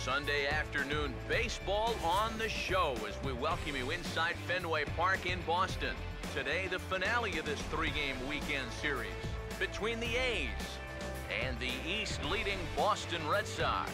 Sunday afternoon baseball on the show as we welcome you inside Fenway Park in Boston. Today, the finale of this three-game weekend series between the A's and the East-leading Boston Red Sox.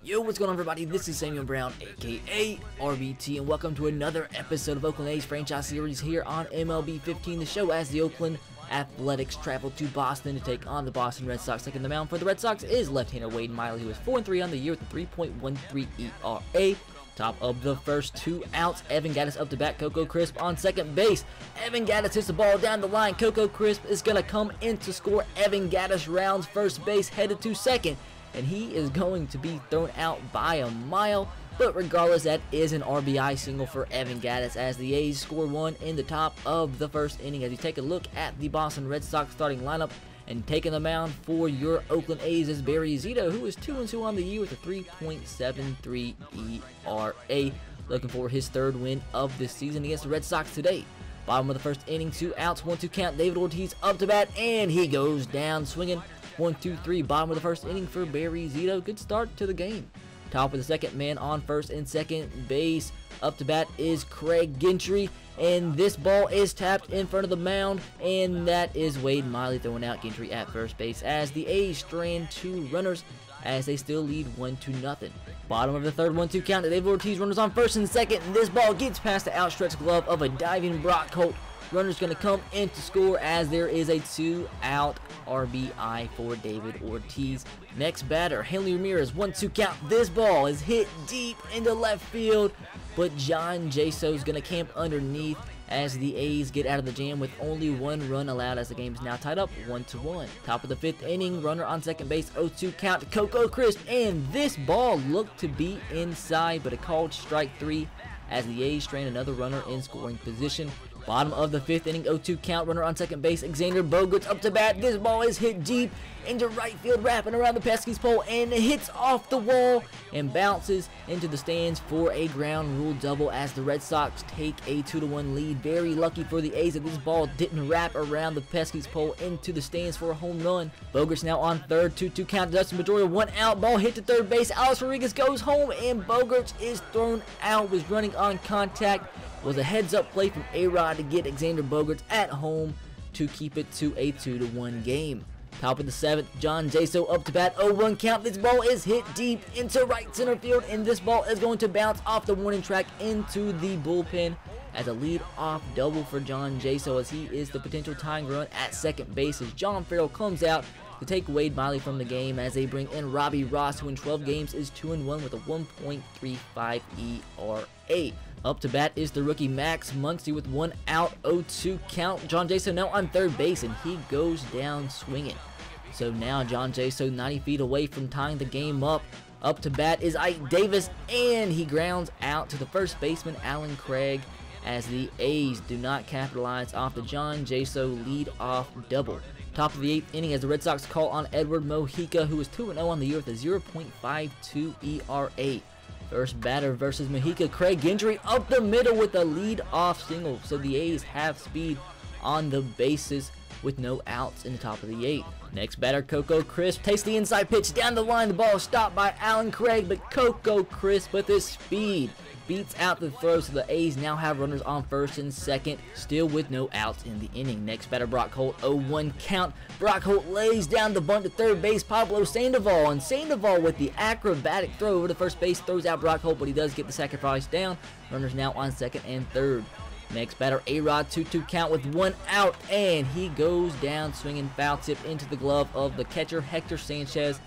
Yo, what's going on, everybody? This is Samuel Brown, aka RBT, and welcome to another episode of Oakland A's franchise series here on MLB 15, the show as the Oakland Athletics travel to Boston to take on the Boston Red Sox. Taking the mound for the Red Sox is left-hander Wade Miley, who is 4-3 on the year with a 3.13 ERA. Top of the first, 2 outs. Evan Gattis up to bat. Coco Crisp on second base. Evan Gattis hits the ball down the line. Coco Crisp is going to come in to score. Evan Gattis rounds first base, headed to second, and he is going to be thrown out by a mile. But regardless, that is an RBI single for Evan Gattis as the A's score one in the top of the first inning. As you take a look at the Boston Red Sox starting lineup, and taking the mound for your Oakland A's is Barry Zito, who is 2-2 on the year with a 3.73 ERA. Looking for his third win of the season against the Red Sox today. Bottom of the first inning, 2 outs, 1-2 count. David Ortiz up to bat, and he goes down swinging. 1-2-3, bottom of the first inning for Barry Zito. Good start to the game. Top of the second, man on first and second base. Up to bat is Craig Gentry, and this ball is tapped in front of the mound, and that is Wade Miley throwing out Gentry at first base as the A's strand 2 runners as they still lead 1-0. Bottom of the third, 1-2 count. David Ortiz runners on first and second, and this ball gets past the outstretched glove of a diving Brock Holt. Runner's going to come in to score as there is a 2-out RBI for David Ortiz. Next batter, Henley Ramirez, 1-2 count. This ball is hit deep into left field, but John Jaso is going to camp underneath as the A's get out of the jam with only 1 run allowed as the game is now tied up 1-1. Top of the 5th inning, runner on second base, 0-2 count to Coco Crisp, and this ball looked to be inside, but a called strike 3 as the A's strand another runner in scoring position. Bottom of the 5th inning, 0-2 count, runner on second base, Xander Bogaerts up to bat. This ball is hit deep into right field, wrapping around the pesky pole, and hits off the wall and bounces into the stands for a ground rule double as the Red Sox take a 2-1 lead. Very lucky for the A's that this ball didn't wrap around the pesky pole into the stands for a home run. Bogaerts now on third, 2-2 count, Dustin Pedroia, 1 out, ball hit to third base. Alex Rodriguez goes home, and Bogaerts is thrown out, was running on contact. Was a heads-up play from A-Rod to get Xander Bogaerts at home to keep it to a 2-1 game. Top of the 7th, John Jaso up to bat, 0-1 count. This ball is hit deep into right center field, and this ball is going to bounce off the warning track into the bullpen as a lead-off double for John Jaso, as he is the potential tying run at second base as John Farrell comes out to take Wade Miley from the game as they bring in Robbie Ross, who in 12 games is 2-1 with a 1.35 ERA. Up to bat is the rookie Max Muncy with 1 out, 0-2 count. John Jaso now on third base, and he goes down swinging. So now John Jaso 90 feet away from tying the game up. Up to bat is Ike Davis, and he grounds out to the first baseman Alan Craig as the A's do not capitalize off the John Jaso lead-off double. Top of the 8th inning as the Red Sox call on Edward Mojica, who is 2-0 on the year with a 0.52 ERA. First batter versus Mojica, Craig Gentry up the middle with a lead-off single. So the A's have speed on the bases with no outs in the top of the 8th. Next batter, Coco Crisp takes the inside pitch down the line. The ball is stopped by Alan Craig, but Coco Crisp with his speed beats out the throw, so the A's now have runners on first and second, still with no outs in the inning. Next batter, Brock Holt, 0-1 count. Brock Holt lays down the bunt to third base, Pablo Sandoval, and Sandoval with the acrobatic throw over to first base throws out Brock Holt, but he does get the sacrifice down. Runners now on second and third. Next batter, A-Rod, 2-2 count with 1 out, and he goes down swinging, foul tip into the glove of the catcher, Hector Sanchez,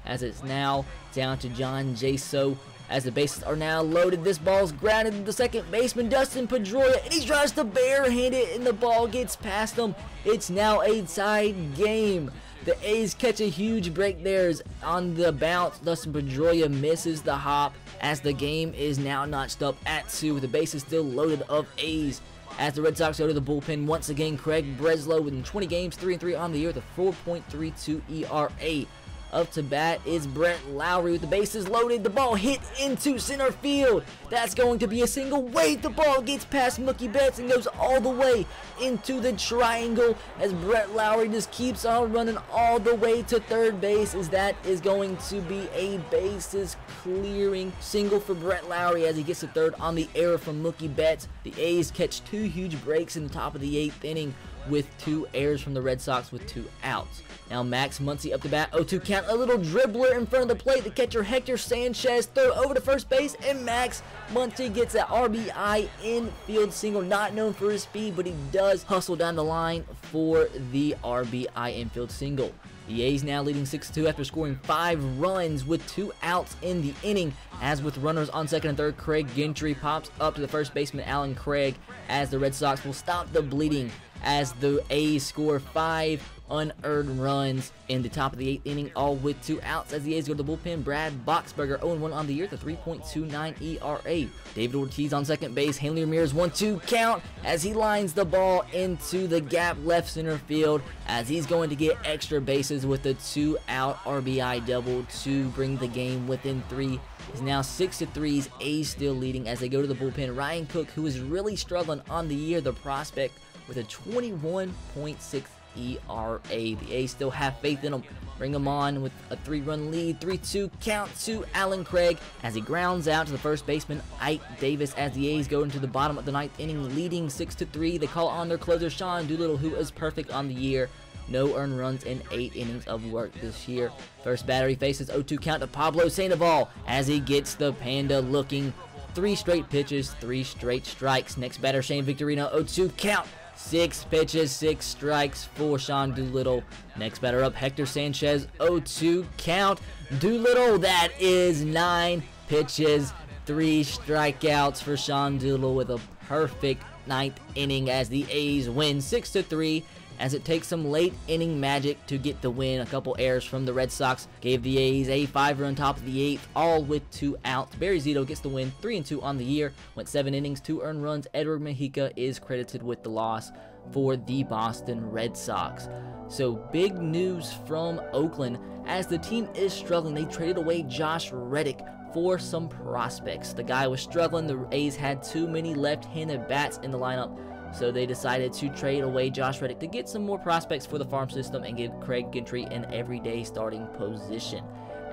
as it's now down to John Jaso. As the bases are now loaded, this ball's grounded to the second baseman, Dustin Pedroia, and he tries to barehand it, and the ball gets past him. It's now a tied game. The A's catch a huge break there on the bounce. Dustin Pedroia misses the hop as the game is now notched up at 2 with the bases still loaded of A's. As the Red Sox go to the bullpen, once again, Craig Breslow within 20 games, 3-3 on the year with a 4.32 ERA. Up to bat is Brett Lowry with the bases loaded. The ball hit into center field. That's going to be a single. Wait, the ball gets past Mookie Betts and goes all the way into the triangle as Brett Lowry just keeps on running all the way to third base, as that is going to be a bases clearing single for Brett Lowry as he gets to third on the error from Mookie Betts. The A's catch 2 huge breaks in the top of the 8th inning with 2 errors from the Red Sox with 2 outs. Now Max Muncy up to bat, 0-2 count, a little dribbler in front of the plate. The catcher Hector Sanchez throw over to first base, and Max Muncy gets that RBI infield single. Not known for his speed, but he does hustle down the line for the RBI infield single. The A's now leading 6-2 after scoring 5 runs with 2 outs in the inning. As with runners on second and third, Craig Gentry pops up to the first baseman Alan Craig as the Red Sox will stop the bleeding as the A's score 5 unearned runs in the top of the 8th inning, all with 2 outs as the A's go to the bullpen. Brad Boxberger 0-1 on the year with a 3.29 ERA. David Ortiz on second base. Hanley Ramirez 1-2 count as he lines the ball into the gap left center field as he's going to get extra bases with a 2-out RBI double to bring the game within 3. It's now 6-3. A's still leading as they go to the bullpen. Ryan Cook, who is really struggling on the year, the prospect, with a 21.6 ERA. The A's still have faith in him. Bring him on with a 3-run lead. 3-2 count to Alan Craig as he grounds out to the first baseman Ike Davis as the A's go into the bottom of the 9th inning, leading 6-3. They call on their closer Sean Doolittle, who is perfect on the year. No earned runs in 8 innings of work this year. First batter he faces 0-2 count to Pablo Sandoval as he gets the Panda looking. 3 straight pitches, 3 straight strikes. Next batter Shane Victorino, 0-2 count. 6 pitches, 6 strikes for Sean Doolittle. Next batter up, Hector Sanchez, 0-2 count. Doolittle, that is 9 pitches, 3 strikeouts for Sean Doolittle with a perfect 9th inning as the A's win 6-3. As it takes some late inning magic to get the win. A couple errors from the Red Sox gave the A's a 5-run top of the 8th, all with 2 outs. Barry Zito gets the win, 3-2 on the year. Went 7 innings, 2 earned runs. Edward Mejica is credited with the loss for the Boston Red Sox. So big news from Oakland as the team is struggling. They traded away Josh Reddick for some prospects. The guy was struggling. The A's had too many left-handed bats in the lineup, so they decided to trade away Josh Reddick to get some more prospects for the farm system and give Craig Gentry an everyday starting position.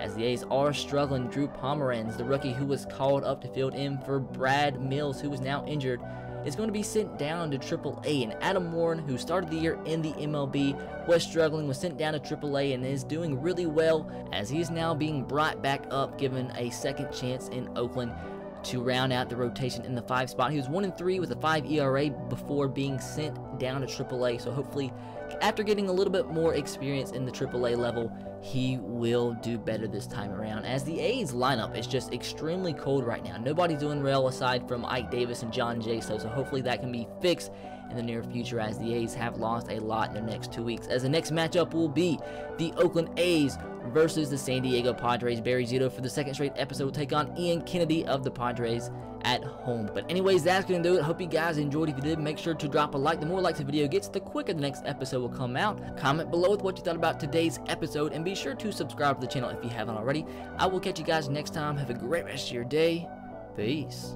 As the A's are struggling, Drew Pomeranz, the rookie who was called up to field in for Brad Mills, who is now injured, is going to be sent down to AAA. And Adam Warren, who started the year in the MLB, was struggling, was sent down to AAA and is doing really well as he is now being brought back up, given a second chance in Oakland to round out the rotation in the 5 spot. He was 1-3 with a 5 ERA before being sent down to AAA. So hopefully, after getting a little bit more experience in the AAA level, he will do better this time around. As the A's lineup is just extremely cold right now. Nobody's doing well aside from Ike Davis and John Jaso. So hopefully that can be fixed in the near future as the A's have lost a lot in their next 2 weeks. As the next matchup will be the Oakland A's versus the San Diego Padres. Barry Zito for the 2nd straight episode will take on Ian Kennedy of the Padres at home. But anyways, that's going to do it. Hope you guys enjoyed. If you did, make sure to drop a like. The more likes the video gets, the quicker the next episode will come out. Comment below with what you thought about today's episode, and be sure to subscribe to the channel if you haven't already. I will catch you guys next time. Have a great rest of your day. Peace.